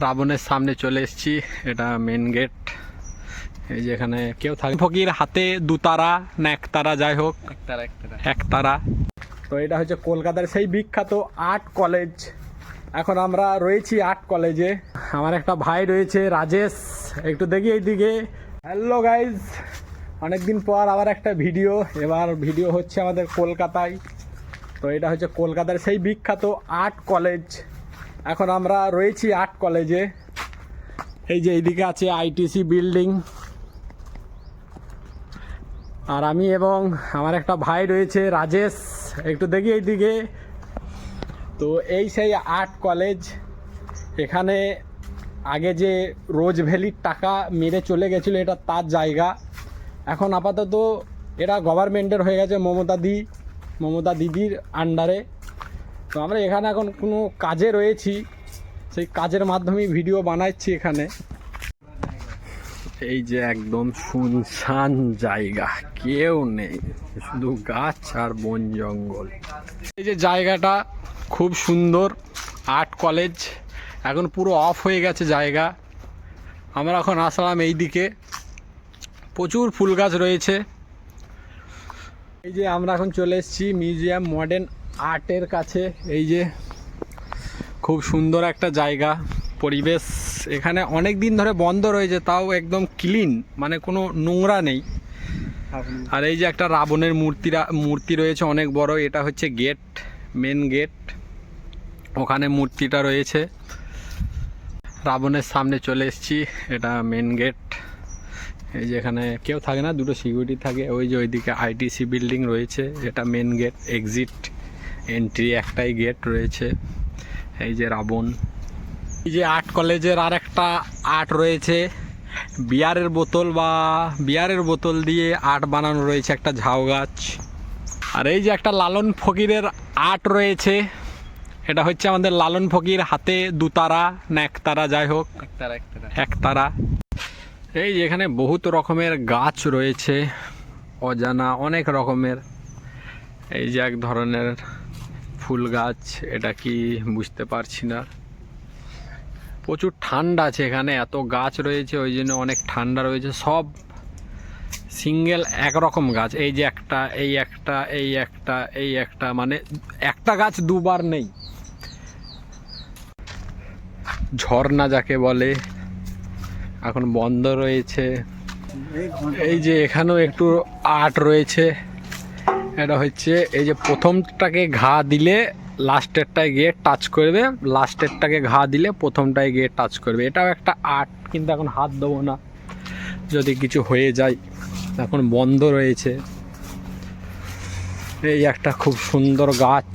রাবণের সামনে চলে এসেছি। এটা মেন গেট। এই যে এখানে কেউ থাকে ফকির হাতে দুতারা না একতারা, যাই হোক একতারা। তো এটা হচ্ছে কলকাতার সেই বিখ্যাত আর্ট কলেজ। এখন আমরা রয়েছি আর্ট কলেজে। আমার একটা ভাই রয়েছে রাজেশ, একটু দেখি এইদিকে। হ্যালো গাইজ, অনেকদিন পর আবার একটা ভিডিও। এবার ভিডিও হচ্ছে আমাদের কলকাতায়। তো এটা হচ্ছে কলকাতার সেই বিখ্যাত আর্ট কলেজ। এখন আমরা রয়েছি আর্ট কলেজে। এই যে এইদিকে আছে আইটিসি বিল্ডিং, আর আমি এবং আমার একটা ভাই রয়েছে রাজেশ, একটু দেখি এইদিকে। তো এই সেই আর্ট কলেজ। এখানে আগে যে রোজ ভ্যালির টাকা মেরে চলে গেছিলো, এটা তার জায়গা। এখন আপাতত এটা গভর্নমেন্টের হয়ে গেছে, মমতা দিদির আন্ডারে। তো আমরা এখানে এখন কোনো কাজে রয়েছি, সেই কাজের মাধ্যমে ভিডিও বানাচ্ছি এখানে। এই যে একদম শুনশান জায়গা, কেউ নেই, শুধু গাছ আর বন জঙ্গল। এই যে জায়গাটা খুব সুন্দর। আর্ট কলেজ এখন পুরো অফ হয়ে গেছে জায়গা। আমরা এখন আসলাম এই দিকে, প্রচুর ফুল গাছ রয়েছে। এই যে আমরা এখন চলে এসেছি মিউজিয়াম মডার্ন আর্টের কাছে। এই যে খুব সুন্দর একটা জায়গা, পরিবেশ। এখানে অনেক দিন ধরে বন্ধ রয়েছে, তাও একদম ক্লিন, মানে কোনো নোংরা নেই। আর এই যে একটা রাবণের মূর্তি রয়েছে অনেক বড়। এটা হচ্ছে গেট, মেন গেট। ওখানে মূর্তিটা রয়েছে। রাবণের সামনে চলে এসেছি। এটা মেন গেট। এই যে এখানে কেউ থাকে না, দুটো সিকিউরিটি থাকে। ওই যে ওইদিকে আইটিসি বিল্ডিং রয়েছে। এটা মেন গেট, এক্সিট এন্ট্রি একটাই গেট রয়েছে। এই যে রাবণ। এই যে আর্ট কলেজের আর একটা আর্ট রয়েছে, বিয়ারের বোতল দিয়ে আর্ট বানানো রয়েছে, একটা ঝাউ গাছ। আর এই যে একটা লালন ফকিরের আর্ট রয়েছে। এটা হচ্ছে আমাদের লালন ফকির হাতে দুতারা না একতারা, যাই হোক একতারা। এই যে এখানে বহুত রকমের গাছ রয়েছে, অজানা অনেক রকমের। এই যে এক ধরনের ফুল গাছ, এটা কি বুঝতে পারছি না। প্রচুর ঠান্ডা আছে এখানে, এত গাছ রয়েছে ওই জন্য অনেক ঠান্ডা রয়েছে। সব সিঙ্গেল একরকম গাছ। এই যে একটা, এই একটা, এই একটা, এই একটা, মানে একটা গাছ দুবার নেই। ঝর্ণা যাকে বলে, এখন বন্ধ রয়েছে। এই যে এখানেও একটু আর্ট রয়েছে। এটা হচ্ছে এই যে প্রথমটাকে ঘা দিলে লাস্টেরটায় গিয়ে টাচ করবে, লাস্টেরটাকে ঘা দিলে প্রথমটায় গিয়ে টাচ করবে। এটাও একটা আর্ট, কিন্তু এখন হাত দেবো না, যদি কিছু হয়ে যায়। এখন বন্ধ রয়েছে। এই একটা খুব সুন্দর গাছ,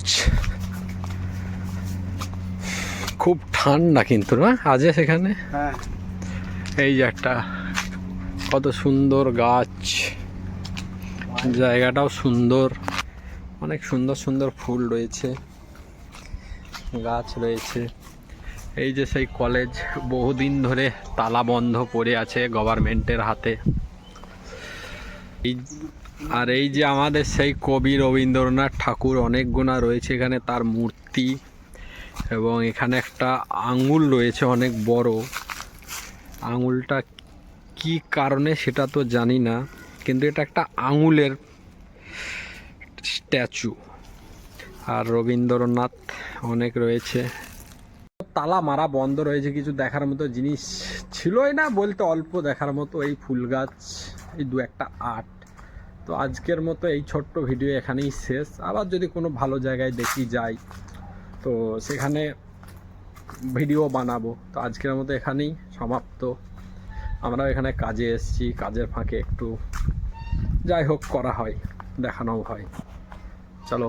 খুব ঠান্ডা কিন্তু না আজ সেখানে। এই যে একটা কত সুন্দর গাছ, জায়গাটাও সুন্দর, অনেক সুন্দর সুন্দর ফুল রয়েছে, গাছ রয়েছে। এই যে সেই কলেজ, বহুদিন ধরে তালা বন্ধ পড়ে আছে গভর্নমেন্টের হাতে। আর এই যে আমাদের সেই কবি রবীন্দ্রনাথ ঠাকুর অনেক গুণা রয়েছে এখানে, তার মূর্তি। এবং এখানে একটা আঙুল রয়েছে অনেক বড়। আঙুলটা কি কারণে সেটা তো জানি না, কিন্তু এটা একটা আঙুলের স্ট্যাচু। আর রবীন্দ্রনাথ অনেক রয়েছে। তালা মারা বন্ধ রয়েছে, কিছু দেখার মতো জিনিস ছিলই না বলতে, অল্প দেখার মতো। এই ফুল গাছ, এই দু একটা আর্ট। তো আজকের মতো এই ছোট্ট ভিডিও এখানেই শেষ। আবার যদি কোনো ভালো জায়গায় দেখি যাই, তো সেখানে ভিডিও বানাবো। তো আজকের মতো এখানেই সমাপ্ত। আমরাও এখানে কাজে এসেছি, কাজের ফাঁকে একটু যাই হোক করা হয়, দেখানো হয়। চলো।